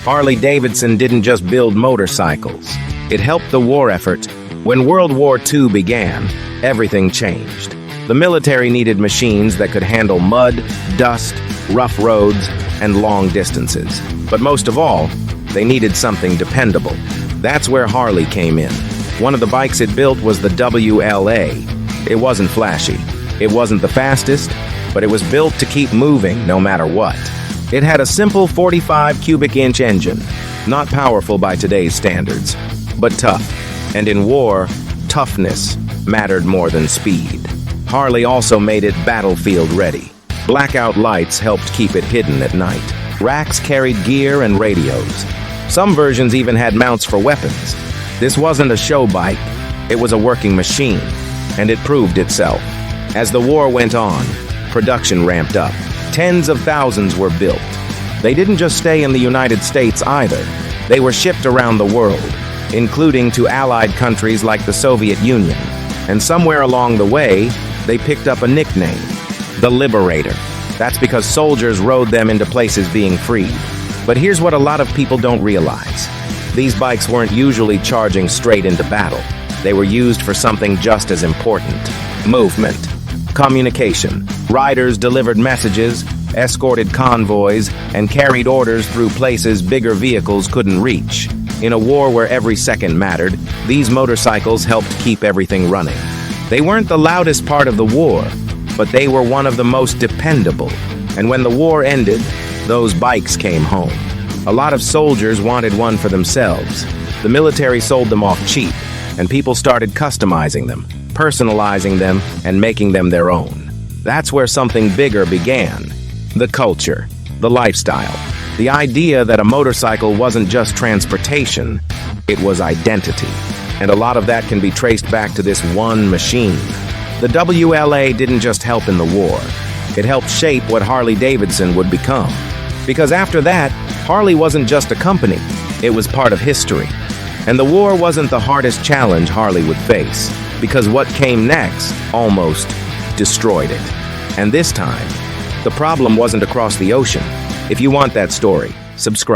Harley-Davidson didn't just build motorcycles. It helped the war effort. When World War II began, everything changed. The military needed machines that could handle mud, dust, rough roads, and long distances. But most of all, they needed something dependable. That's where Harley came in. One of the bikes it built was the WLA. It wasn't flashy. It wasn't the fastest, but it was built to keep moving no matter what. It had a simple 45 cubic inch engine, not powerful by today's standards, but tough. And in war, toughness mattered more than speed. Harley also made it battlefield ready. Blackout lights helped keep it hidden at night. Racks carried gear and radios. Some versions even had mounts for weapons. This wasn't a show bike, it was a working machine, and it proved itself. As the war went on, production ramped up. Tens of thousands were built. They didn't just stay in the United States either. They were shipped around the world, including to allied countries like the Soviet Union. And somewhere along the way, they picked up a nickname, the Liberator. That's because soldiers rode them into places being freed. But here's what a lot of people don't realize. These bikes weren't usually charging straight into battle. They were used for something just as important: movement. Communication. Riders delivered messages, escorted convoys, and carried orders through places bigger vehicles couldn't reach. In a war where every second mattered, these motorcycles helped keep everything running. They weren't the loudest part of the war, but they were one of the most dependable. And when the war ended, those bikes came home. A lot of soldiers wanted one for themselves. The military sold them off cheap, and people started customizing them, personalizing them, and making them their own. That's where something bigger began. The culture, the lifestyle, the idea that a motorcycle wasn't just transportation, it was identity. And a lot of that can be traced back to this one machine. The WLA didn't just help in the war. It helped shape what Harley-Davidson would become. Because after that, Harley wasn't just a company, it was part of history. And the war wasn't the hardest challenge Harley would face, because what came next almost destroyed it. And this time, the problem wasn't across the ocean. If you want that story, subscribe.